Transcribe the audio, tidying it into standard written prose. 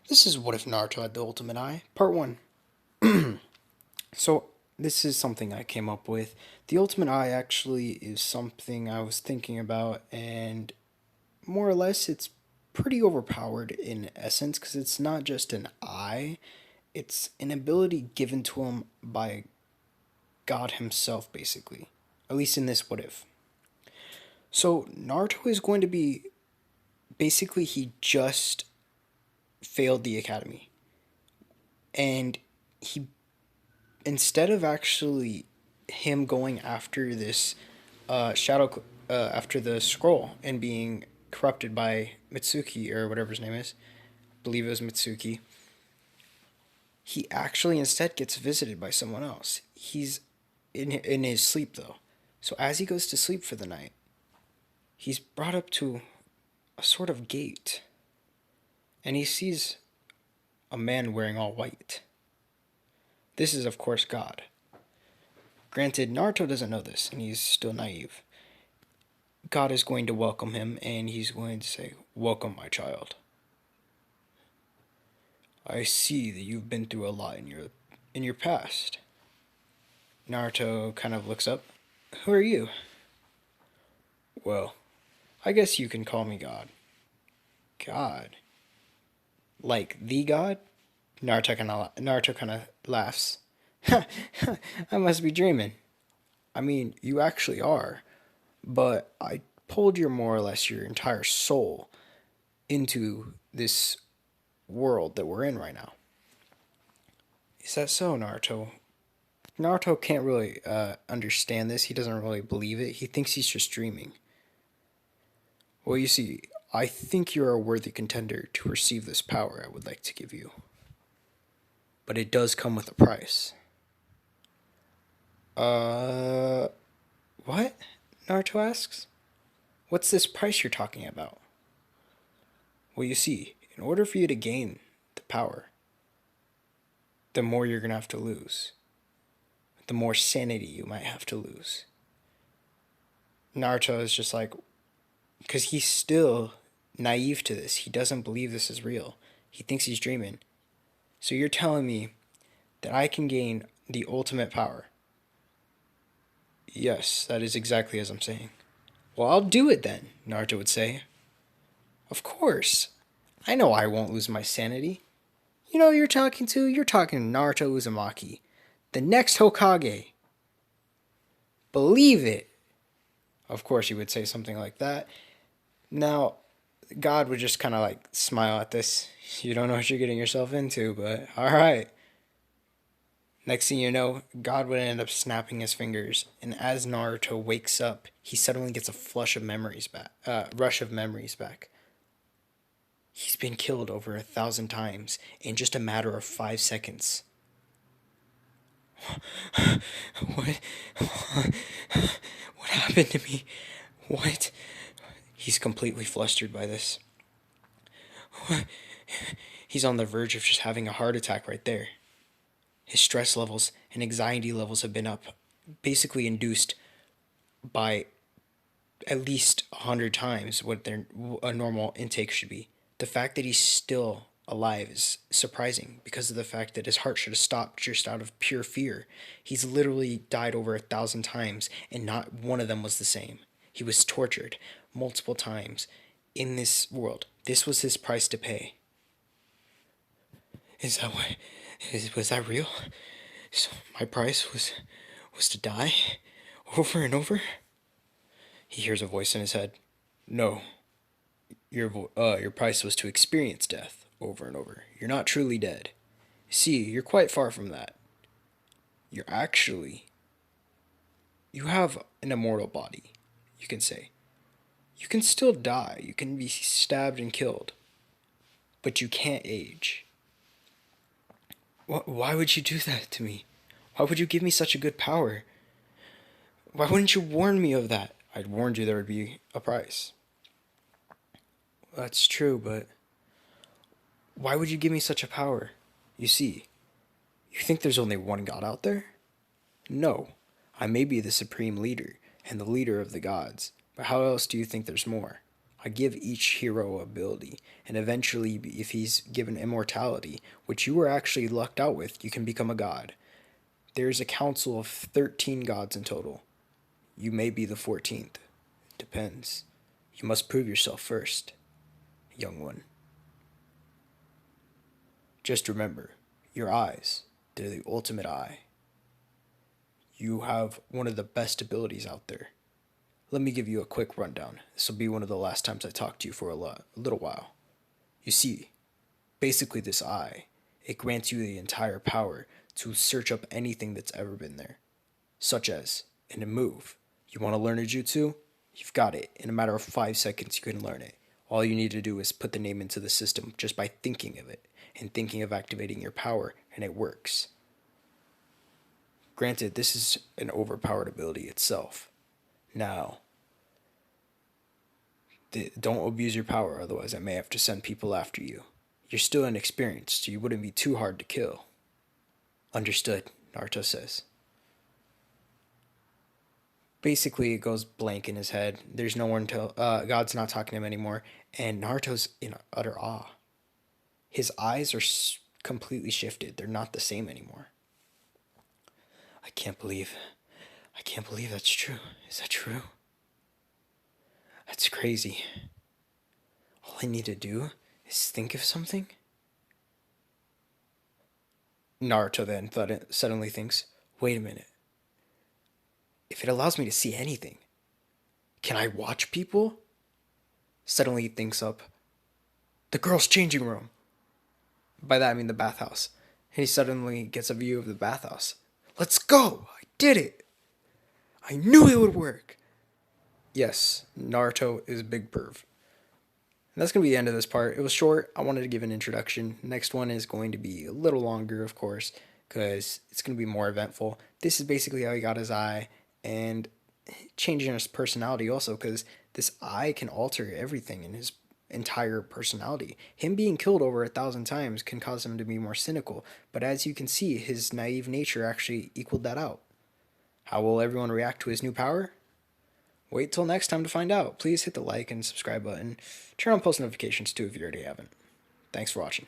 This is What If Naruto Had the Ultimate Eye, Part 1. So, this is something I came up with. The Ultimate Eye actually is something I was thinking about, and more or less, it's pretty overpowered in essence because it's not just an eye, it's an ability given to him by God Himself, basically. At least in this What If. So, Naruto is going to be basically, he just failed the academy. And he instead of actually him going after this shadow after the scroll and being corrupted by Mitsuki or whatever his name is, I believe it was Mitsuki. He actually instead gets visited by someone else. He's in his sleep though. So as he goes to sleep for the night, he's brought up to a sort of gate, and he sees a man wearing all white. This is of course God. Granted, Naruto doesn't know this, and he's still naive. God is going to welcome him, and he's going to say, "Welcome, my child. I see that you've been through a lot in your past." Naruto kind of looks up. "Who are you?" "Well, I guess you can call me God." "God? Like the God?" Naruto kind of laughs. "I must be dreaming. I mean, you actually are. But I pulled more or less your entire soul into this world that we're in right now." "Is that so, Naruto?" Naruto can't really understand this. He doesn't really believe it. He thinks he's just dreaming. "Well, you see, I think you're a worthy contender to receive this power I would like to give you. But it does come with a price." Uh, what?" Naruto asks. "What's this price you're talking about?" "Well, you see, in order for you to gain the power, the more you're going to have to lose. The more sanity you might have to lose." Naruto is just like, because he's still naive to this. He doesn't believe this is real. He thinks he's dreaming. "So you're telling me that I can gain the ultimate power?" "Yes, that is exactly as I'm saying." "Well, I'll do it then," Naruto would say. "Of course. I know I won't lose my sanity. You know who you're talking to? You're talking to Naruto Uzumaki, the next Hokage. Believe it." Of course, he would say something like that. Now, God would just kind of like smile at this. "You don't know what you're getting yourself into, but all right." Next thing you know, God would end up snapping his fingers, and as Naruto wakes up, he suddenly gets a rush of memories back. He's been killed over 1,000 times in just a matter of 5 seconds. What? What happened to me? What? He's completely flustered by this. He's on the verge of just having a heart attack right there. His stress levels and anxiety levels have been up, basically induced by at least 100 times what a normal intake should be. The fact that he's still alive is surprising because of the fact that his heart should have stopped just out of pure fear. He's literally died over 1,000 times, and not one of them was the same. He was tortured multiple times in this world. This was his price to pay. Is that what? Was that real? So my price was to die over and over? He hears a voice in his head. "No, your price was to experience death over and over. You're not truly dead. See, you're quite far from that. You're actually you have an immortal body, you can say. You can still die. You can be stabbed and killed, but you can't age. Why would you do that to me? Why would you give me such a good power? Why wouldn't you warn me of that?" "I'd warned you there would be a price." "That's true, but why would you give me such a power? You see, you think there's only one God out there? No, I may be the supreme leader and the leader of the gods, but how else do you think there's more? I give each hero ability, and eventually, if he's given immortality, which you were actually lucked out with, you can become a god. There's a council of 13 gods in total. You may be the 14th. Depends. You must prove yourself first, young one. Just remember, your eyes, they're the ultimate eye. You have one of the best abilities out there. Let me give you a quick rundown. This will be one of the last times I talk to you for a little while. You see, basically this eye, it grants you the entire power to search up anything that's ever been there. Such as, in a move, you want to learn a jutsu? You've got it. In a matter of 5 seconds, you can learn it. All you need to do is put the name into the system just by thinking of it and thinking of activating your power, and it works. Granted, this is an overpowered ability itself. Now, don't abuse your power, otherwise I may have to send people after you. You're still inexperienced, so you wouldn't be too hard to kill. Understood, Naruto says. Basically, it goes blank in his head. There's no one to. God's not talking to him anymore, and Naruto's in utter awe. His eyes are completely shifted. They're not the same anymore. I can't believe that's true. Is that true? That's crazy. All I need to do is think of something? Naruto then suddenly thinks, wait a minute. If it allows me to see anything, can I watch people? Suddenly he thinks up, the girls' changing room. By that I mean the bathhouse. And he suddenly gets a view of the bathhouse. Let's go! I did it! I knew it would work! Yes, Naruto is Big Perv. And that's going to be the end of this part. It was short. I wanted to give an introduction. Next one is going to be a little longer, of course, because it's going to be more eventful. This is basically how he got his eye, and changing his personality also, because this eye can alter everything in his entire personality. Him being killed over 1,000 times can cause him to be more cynical, but as you can see, his naive nature actually equaled that out. How will everyone react to his new power? Wait till next time to find out. Please hit the like and subscribe button. Turn on post notifications too if you already haven't. Thanks for watching.